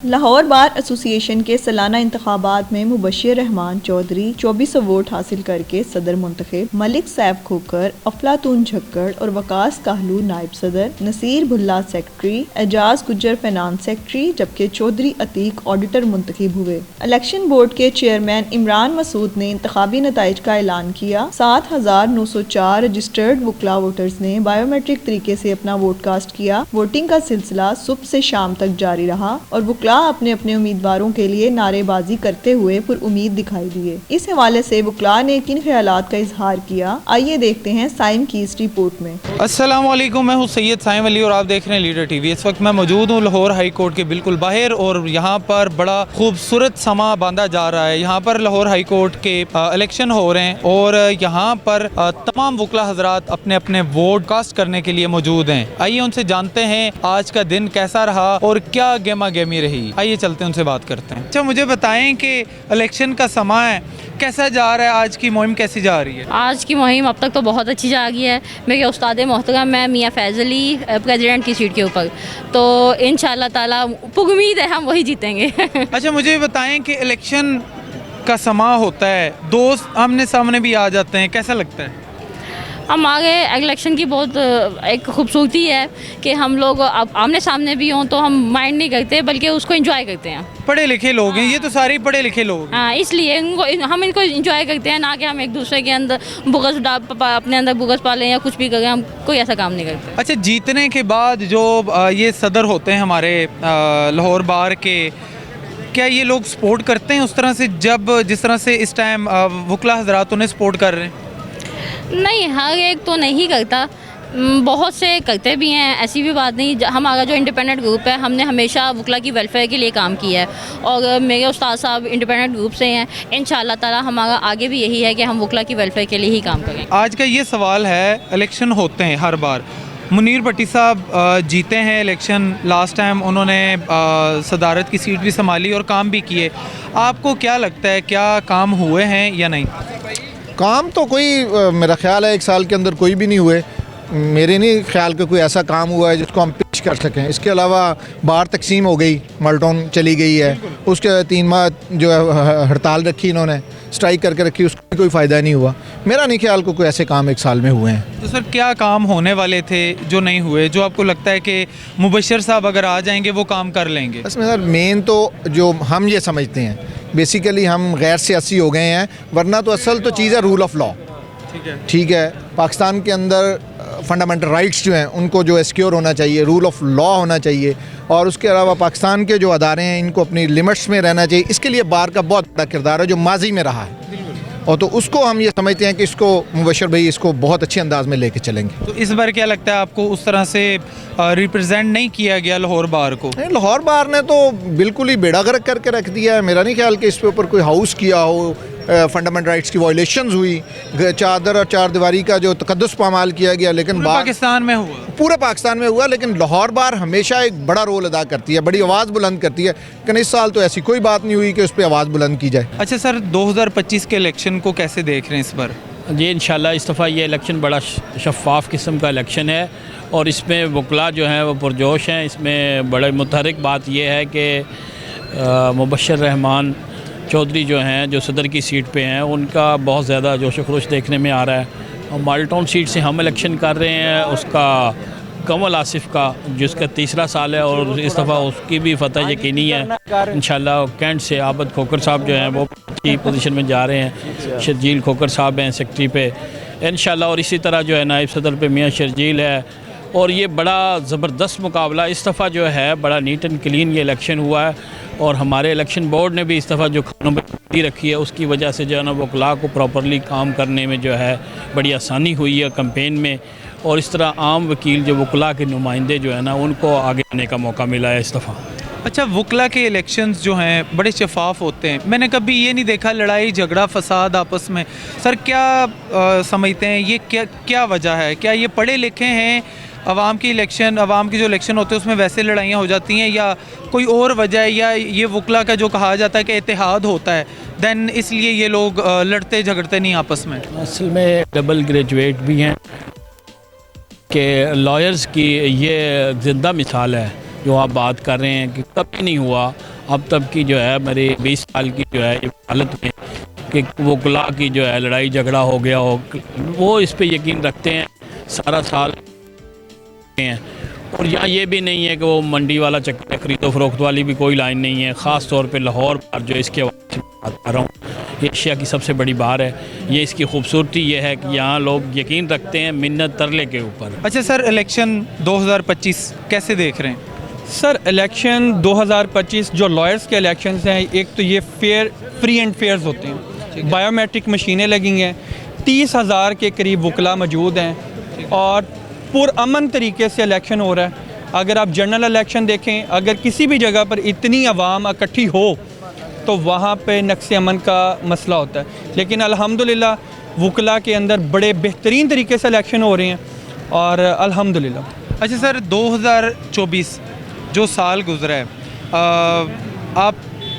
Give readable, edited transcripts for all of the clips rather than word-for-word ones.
Lahore bar association के सालाना इंतखाबात में मुबश्शिर रहमान चौधरी 2400 वोट हासिल करके सदर मुंतखब, मलिक सैफ खोकर, अफलातून झक्कड़ और वकास काहलू नायब सदर, Naseer Bhulla secretary, Ejaz Gujjar finance secretary जबकि चौधरी अतीक ऑडिटर मुंतखब हुए। इलेक्शन बोर्ड के चेयरमैन इमरान मसूद ने इंतखाबी नताइज का ऐलान किया। 7904 रजिस्टर्ड वकला वोटर्स ने बायोमेट्रिक तरीके से अपना वोट कास्ट किया। वोटिंग का सिलसिला सुबह से शाम तक जारी रहा और वकला अपने अपने उम्मीदवारों के लिए नारेबाजी करते हुए पुरुम्मीद दिखाई दिए। इस हवाले से वकला ने किन ख्यालात का इजहार किया, आइए देखते हैं साइम की इस रिपोर्ट में। अस्सलाम वालेकुम, मैं हूं सैयद साइम अली और आप देख रहे हैं लीडर टीवी। इस वक्त मैं मौजूद हूं लाहौर हाई कोर्ट के बिल्कुल बाहर और यहाँ पर बड़ा खूबसूरत समा बांधा जा रहा है। यहाँ पर लाहौर हाई कोर्ट के इलेक्शन हो रहे हैं और यहाँ पर तमाम वकला हजरात अपने अपने वोट कास्ट करने के लिए मौजूद हैं। आइए उनसे जानते हैं आज का दिन कैसा रहा और क्या गेमा गेमी रही। आइए चलते हैं, उनसे बात करते हैं। अच्छा, मुझे बताएं कि इलेक्शन का समा है, कैसा जा रहा है, आज की मुहिम कैसी जा रही है? आज की मुहिम अब तक तो बहुत अच्छी जा रही है। मेरे उस्ताद मोहतरम है मियाँ फैज़ अली प्रेसिडेंट की सीट के ऊपर, तो इंशाल्लाह ताला उम्मीद है हम वही जीतेंगे। अच्छा, मुझे बताएं कि इलेक्शन का समा होता है, दोस्त आमने सामने भी आ जाते हैं, कैसा लगता है? हमारे इलेक्शन की बहुत एक खूबसूरती है कि हम लोग अब आमने सामने भी हों तो हम माइंड नहीं करते बल्कि उसको एंजॉय करते हैं। पढ़े लिखे लोग हैं, ये तो सारे ही पढ़े लिखे लोग हैं। हाँ, इसलिए हम इनको एंजॉय करते हैं, ना कि हम एक दूसरे के अंदर अपने अंदर बुगस पालें या कुछ भी करें। हम कोई ऐसा काम नहीं करते। अच्छा, जीतने के बाद जो ये सदर होते हैं हमारे लाहौर बार के, क्या ये लोग सपोर्ट करते हैं उस तरह से जिस तरह से इस टाइम वकला हजरात उन्हें सपोर्ट कर रहे हैं? नहीं, हर एक तो नहीं करता, बहुत से करते भी हैं, ऐसी भी बात नहीं। हमारा जो इंडिपेंडेंट ग्रुप है, हमने हमेशा वकला की वेलफेयर के लिए काम किया है और मेरे उस्ताद साहब इंडिपेंडेंट ग्रुप से हैं। इंशाल्लाह ताला हमारा आगे भी यही है कि हम वकला की वेलफेयर के लिए ही काम करें। आज का ये सवाल है, इलेक्शन होते हैं हर बार, मुनीर भट्टी साहब जीते हैं इलेक्शन, लास्ट टाइम उन्होंने सदारत की सीट भी संभाली और काम भी किए। आपको क्या लगता है, क्या काम हुए हैं या नहीं? काम तो कोई मेरा ख्याल है 1 साल के अंदर कोई भी नहीं हुए। मेरे नहीं ख्याल कि कोई ऐसा काम हुआ है जिसको हम पेश कर सकें। इसके अलावा बाहर तकसीम हो गई, मल्टोन चली गई है, उसके 3 माह जो है हड़ताल रखी इन्होंने, स्ट्राइक करके रखी, उसका कोई फ़ायदा नहीं हुआ। मेरा नहीं ख्याल को कोई ऐसे काम 1 साल में हुए हैं। तो सर, क्या काम होने वाले थे जो नहीं हुए, जो आपको लगता है कि मुबश्शिर साहब अगर आ जाएंगे वो काम कर लेंगे? इसमें सर मेन तो जो हम ये समझते हैं, बेसिकली हम गैर सियासी हो गए हैं, वरना तो असल तो चीज़ है रूल ऑफ लॉ। ठीक है, पाकिस्तान के अंदर फंडामेंटल राइट्स जो हैं उनको जो सिक्योर होना चाहिए, रूल ऑफ लॉ होना चाहिए, और उसके अलावा पाकिस्तान के जो अदारे हैं इनको अपनी लिमिट्स में रहना चाहिए। इसके लिए बार का बहुत बड़ा किरदार है जो माजी में रहा है, और तो उसको हम ये समझते हैं कि इसको मुबश्शिर भाई इसको बहुत अच्छे अंदाज में लेके चलेंगे। तो इस बार क्या लगता है आपको, उस तरह से रिप्रेजेंट नहीं किया गया लाहौर बार को? लाहौर बार ने तो बिल्कुल ही बेड़ा गर्क करके रख दिया है। मेरा नहीं ख्याल कि इस पे ऊपर कोई हाउस किया हो, फंडामेंटल राइट्स की वायलेशंस हुई, चादर और चार दीवारी का जो तकद्दुस पामाल किया गया, लेकिन पाकिस्तान में हुआ, पूरे पाकिस्तान में हुआ, लेकिन लाहौर बार हमेशा एक बड़ा रोल अदा करती है, बड़ी आवाज़ बुलंद करती है। लेकिन इस साल तो ऐसी कोई बात नहीं हुई कि उस पर आवाज़ बुलंद की जाए। अच्छा सर, 2025 के इलेक्शन को कैसे देख रहे हैं इस बार? जी, इंशाल्लाह इस दफ़ा ये इलेक्शन बड़ा शफ़ाफ़ किस्म का इलेक्शन है और इसमें वकला जो हैं वो पुरजोश हैं। इसमें बड़े मुतहरिक बात यह है कि मुबश्शिर रहमान चौधरी जो हैं, जो सदर की सीट पे हैं, उनका बहुत ज़्यादा जोश खरोश देखने में आ रहा है। और माल्टोन सीट से हम इलेक्शन कर रहे हैं, उसका कमल आसिफ का जिसका 3रा साल है और इस दफ़ा उसकी भी फतह यकीनी है इंशाल्लाह। कैंट से आबद खोकर साहब जो हैं वो की पोजीशन में जा रहे हैं, शर्जील खोकर साहब हैं सेक्रेटरी पे इंशाल्लाह, और इसी तरह जो है नायब सदर पे मियाँ शर्जील है। और ये बड़ा ज़बरदस्त मुकाबला इस दफ़ा जो है, बड़ा नीट एंड क्लीन ये इलेक्शन हुआ है। और हमारे इलेक्शन बोर्ड ने भी इस दफ़ा जो कानून रखी है उसकी वजह से जो है ना वकला को प्रॉपरली काम करने में जो है बड़ी आसानी हुई है कैंपेन में, और इस तरह आम वकील जो वकला के नुमाइंदे जो है ना उनको आगे आने का मौका मिला है इस दफ़ा। अच्छा, वकला के इलेक्शंस जो हैं बड़े शफाफ होते हैं, मैंने कभी ये नहीं देखा लड़ाई झगड़ा फसाद आपस में। सर, क्या समझते हैं ये क्या वजह है? क्या ये पढ़े लिखे हैं, अवाम की जो इलेक्शन होते हैं उसमें वैसे लड़ाइयाँ हो जाती हैं, या कोई और वजह है, या ये वकला का जो कहा जाता है कि इत्तेहाद होता है दैन इसलिए ये लोग लड़ते झगड़ते नहीं आपस में? असल में डबल ग्रेजुएट भी हैं कि लॉयर्स की ये ज़िंदा मिसाल है जो आप बात कर रहे हैं कि कभी नहीं हुआ अब तक की जो है मेरी 20 साल की जो है ये हालत में कि वकला की जो है लड़ाई झगड़ा हो गया हो, वो इस पे यकीन रखते हैं, सारा साल हैं। और यहाँ ये भी नहीं है कि वो मंडी वाला चक्कर, खरीदो फरोख्त वाली भी कोई लाइन नहीं है। ख़ास तौर पे लाहौर पर जो इसके बता रहा हूँ, ये एशिया की सबसे बड़ी बार है। ये इसकी खूबसूरती ये है कि यहाँ लोग यकीन रखते हैं मिन्नत तरले के ऊपर। अच्छा सर, इलेक्शन 2025 कैसे देख रहे हैं? सर इलेक्शन 2025 जो लॉयर्स के इलेक्शंस हैं, एक तो ये फेयर, फ्री एंड फेयर्स होते हैं, बायोमेट्रिक मशीनें लगी हैं, 30,000 के करीब वकला मौजूद हैं और पुरअमन तरीके से इलेक्शन हो रहा है। अगर आप जनरल इलेक्शन देखें, अगर किसी भी जगह पर इतनी आवाम इकट्ठी हो तो वहाँ पे नक्स अमन का मसला होता है, लेकिन अल्हम्दुलिल्लाह वकला के अंदर बड़े बेहतरीन तरीके से इलेक्शन हो रहे हैं और अल्हम्दुलिल्लाह। अच्छा सर, 2024 जो साल गुजरा है, आप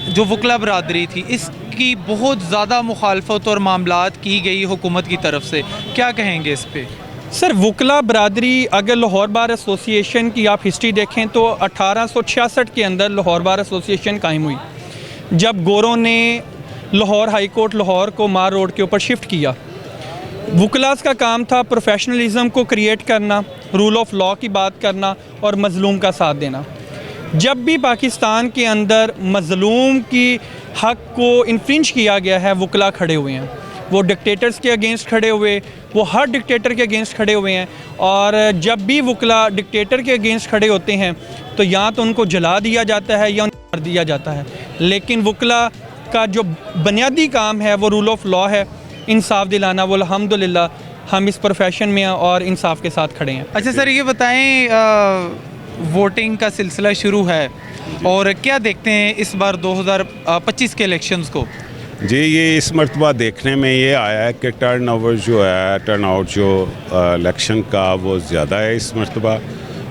जो वकला बरादरी थी इसकी बहुत ज़्यादा मुखालफत और मामलात की गई हुकूमत की तरफ से, क्या कहेंगे इस पे? सर वकला बरादरी, अगर लाहौर बार एसोसिएशन की आप हिस्ट्री देखें तो 1866 के अंदर लाहौर बार एसोसिएशन कायम हुई, जब गोरों ने लाहौर हाई कोर्ट लाहौर को मार रोड के ऊपर शिफ्ट किया। वकलास का काम था प्रोफेशनलिज्म को क्रिएट करना, रूल ऑफ लॉ की बात करना और मज़लूम का साथ देना। जब भी पाकिस्तान के अंदर मज़लूम की हक़ को इन्फ्रिंज किया गया है, वकला खड़े हुए हैं। वो डिक्टेटर्स के अगेंस्ट खड़े हुए, वो हर डिक्टेटर के अगेंस्ट खड़े हुए हैं। और जब भी वकला डिक्टेटर के अगेंस्ट खड़े होते हैं तो या तो उनको जला दिया जाता है या उनको मार दिया जाता है, लेकिन वकला का जो बुनियादी काम है वो रूल ऑफ लॉ है, इंसाफ दिलाना। वो अल्हम्दुलिल्लाह हम इस प्रोफेशन में और इंसाफ के साथ खड़े हैं। अच्छा सर, ये बताएं, वोटिंग का सिलसिला शुरू है और क्या देखते हैं इस बार 2025 के इलेक्शंस को? जी, ये इस मरतबा देखने में ये आया है कि टर्नआउट जो इलेक्शन का वो ज़्यादा है इस मरतबा,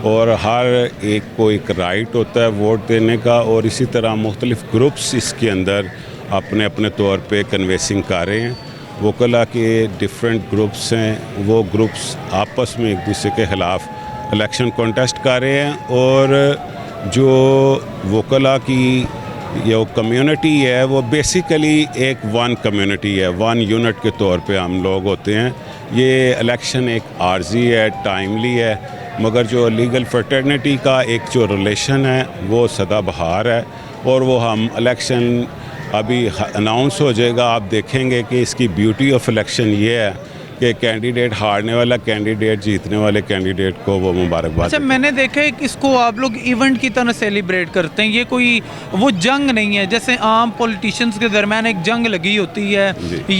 और हर एक को एक राइट होता है वोट देने का, और इसी तरह मुख्तलिफ़ ग्रुप्स इसके अंदर अपने अपने तौर पे कन्वेंसिंग कर रहे हैं। वकला के डिफरेंट ग्रुप्स हैं, वो ग्रुप्स आपस में एक दूसरे के ख़िलाफ़ इलेक्शन कॉन्टेस्ट कर रहे हैं, और जो वकला की ये कम्युनिटी है वो बेसिकली एक वन कम्युनिटी है, वन यूनिट के तौर पे हम लोग होते हैं। ये इलेक्शन एक आर्जी है, टाइमली है, मगर जो लीगल फ्रेटर्निटी का एक जो रिलेशन है वो सदाबहार है, और वो हम इलेक्शन अभी अनाउंस हो जाएगा। आप देखेंगे कि इसकी ब्यूटी ऑफ इलेक्शन ये है कि कैंडिडेट हारने वाला कैंडिडेट जीतने वाले कैंडिडेट को वो मुबारकबाद। अच्छा, मैंने देखा है कि इसको आप लोग इवेंट की तरह सेलिब्रेट करते हैं, ये कोई वो जंग नहीं है जैसे आम पॉलिटिशियंस के दरमियान एक जंग लगी होती है,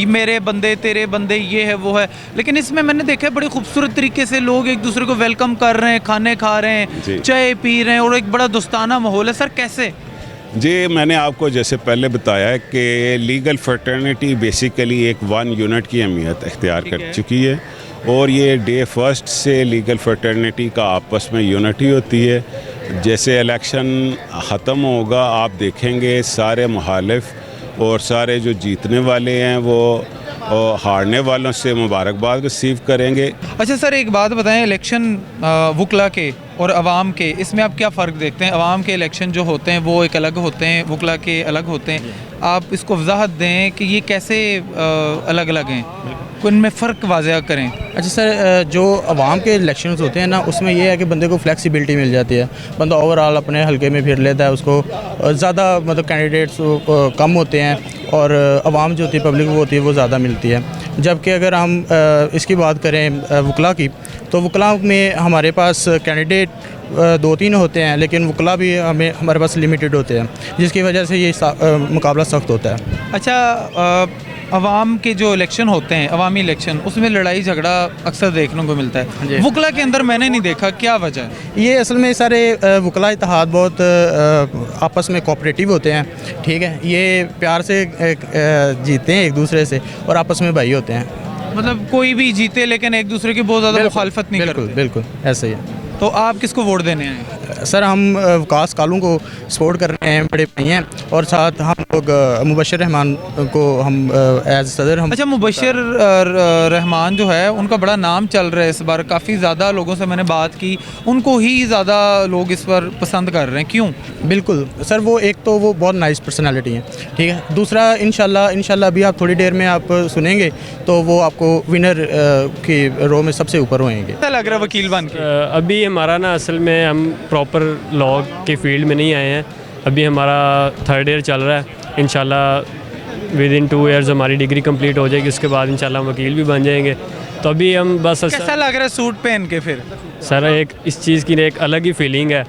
मेरे बंदे तेरे बंदे, ये है वो है, लेकिन इसमें मैंने देखा है बड़े खूबसूरत तरीके से लोग एक दूसरे को वेलकम कर रहे हैं, खाने खा रहे हैं, चाय पी रहे हैं और एक बड़ा दोस्ताना माहौल है। सर कैसे? जी, मैंने आपको जैसे पहले बताया है कि लीगल फ्रेटर्निटी बेसिकली एक वन यूनिट की अहमियत इख्तियार कर चुकी है, और ये डे फर्स्ट से लीगल फ्रेटर्निटी का आपस में यूनिटी होती है। जैसे इलेक्शन ख़त्म होगा आप देखेंगे सारे मुखालिफ और सारे जो जीतने वाले हैं वो हारने वालों से मुबारकबाद रिसीव करेंगे। अच्छा सर, एक बात बताएं, इलेक्शन वकला के और अवाम के, इसमें आप क्या फ़र्क देखते हैं? अवाम के इलेक्शन जो होते हैं वो एक अलग होते हैं, वकला के अलग होते हैं, आप इसको वजाहत दें कि ये कैसे अलग अलग हैं, उनमें फ़र्क वाज़ह करें। अच्छा सर, जो अवाम के इलेक्शंस होते हैं ना, उसमें यह है कि बंदे को फ्लेक्सिबिलिटी मिल जाती है, बंदा ओवरऑल अपने हल्के में फिर लेता है, उसको ज़्यादा मतलब कैंडिडेट्स कम होते हैं और अवाम जो होती है पब्लिक वो होती है वो ज़्यादा मिलती है। जबकि अगर हम इसकी बात करें वकला की, तो वकला में हमारे पास कैंडिडेट 2-3 होते हैं, लेकिन वकला भी हमारे पास लिमिटेड होते हैं, जिसकी वजह से ये मुकाबला सख्त होता है। अच्छा, अवाम के जो इलेक्शन होते हैं, अवामी इलेक्शन, उसमें लड़ाई झगड़ा अक्सर देखने को मिलता है, वकला के अंदर मैंने नहीं देखा, क्या वजह है? ये असल में सारे वकला इत्तेहाद बहुत आपस में कोऑपरेटिव होते हैं, ठीक है, ये प्यार से जीते हैं एक दूसरे से और आपस में भाई होते हैं। मतलब कोई भी जीते लेकिन एक दूसरे की बहुत ज़्यादा मुखालफत नहीं करते। बिल्कुल ऐसा ही है। तो आप किसको वोट देने आए? सर हम वकास कालू को सपोर्ट कर रहे हैं, बड़े भाई हैं, और साथ हम लोग मुबशर रहमान को हम एज सदर हम। अच्छा, मुबशर रहमान जो है उनका बड़ा नाम चल रहा है इस बार, काफ़ी ज़्यादा लोगों से मैंने बात की, उनको ही ज़्यादा लोग इस बार पसंद कर रहे हैं, क्यों? बिल्कुल सर, वो एक तो वो बहुत नाइस पर्सनालिटी है, ठीक है। दूसरा इंशाल्लाह अभी आप थोड़ी देर में आप सुनेंगे तो वो आपको विनर की रो में सबसे ऊपर होएंगे। क्या लग रहा है वकील बन के? अभी हमारा ना असल में हम प्रॉपर लॉ के फील्ड में नहीं आए हैं, अभी हमारा 3rd ईयर चल रहा है। इंशाल्लाह विद इन 2 ईयर्स हमारी डिग्री कंप्लीट हो जाएगी, उसके बाद इंशाल्लाह हम वकील भी बन जाएंगे। तो अभी हम बस कैसा लग रहा है सूट पहन के? फिर सर एक इस चीज़ की एक अलग ही फीलिंग है,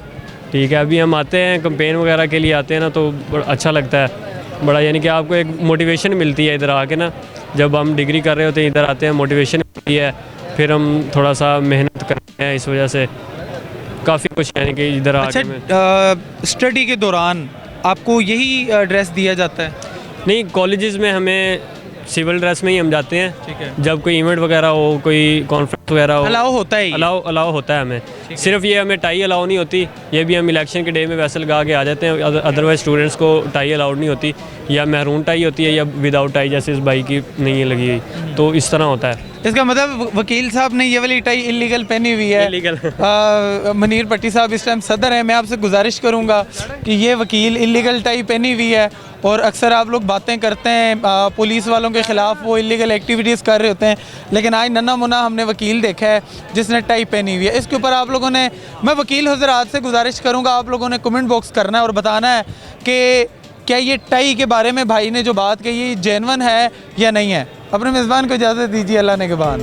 ठीक है। अभी हम आते हैं कैंपेन वगैरह के लिए आते हैं ना, तो बड़ा अच्छा लगता है, बड़ा यानी कि आपको एक मोटिवेशन मिलती है इधर आके ना। जब हम डिग्री कर रहे होते हैं इधर आते हैं, मोटिवेशन मिलती है, फिर हम थोड़ा सा मेहनत करते हैं, इस वजह से काफ़ी कुछ यानी कि इधर आके। अच्छा, स्टडी के दौरान आपको यही ड्रेस दिया जाता है? नहीं, कॉलेजेस में हमें सिविल ड्रेस में ही हम जाते हैं, ठीक है। जब कोई इवेंट वगैरह हो, कोई कॉन्फ्रेंस वगैरह हो, अलाउ होता है? अलाउ होता है हमें। सिर्फ ये हमें टाई अलाउ नहीं होती, ये भी हम इलेक्शन के डे में वैसे लगा के आ जाते हैं, अदरवाइज स्टूडेंट्स को टाई अलाउड नहीं होती, या महरून टाई होती है या विदाउट टाई, जैसे इस बाइक की नहीं है लगी हुई, तो इस तरह होता है। इसका मतलब वकील साहब ने ये वाली टाई इलीगल पहनी हुई है। इलीगल। मनीर पट्टी साहब इस टाइम सदर हैं, मैं आपसे गुजारिश करूंगा कि ये वकील इलीगल टाई पहनी हुई है, और अक्सर आप लोग बातें करते हैं पुलिस वालों के ख़िलाफ़, वो इलीगल एक्टिविटीज़ कर रहे होते हैं, लेकिन आज नन्ना मुन्ना हमने वकील देखा है जिसने टाई पहनी हुई है। इसके ऊपर आप लोगों ने, मैं वकील हज़रात से गुजारिश करूँगा, आप लोगों ने कमेंट बॉक्स करना है और बताना है कि क्या ये टाई के बारे में भाई ने जो बात कही ये जेन्युइन है या नहीं है। अपने मेज़बान को इजाज़त दीजिए, अल्लाह ने के बाद।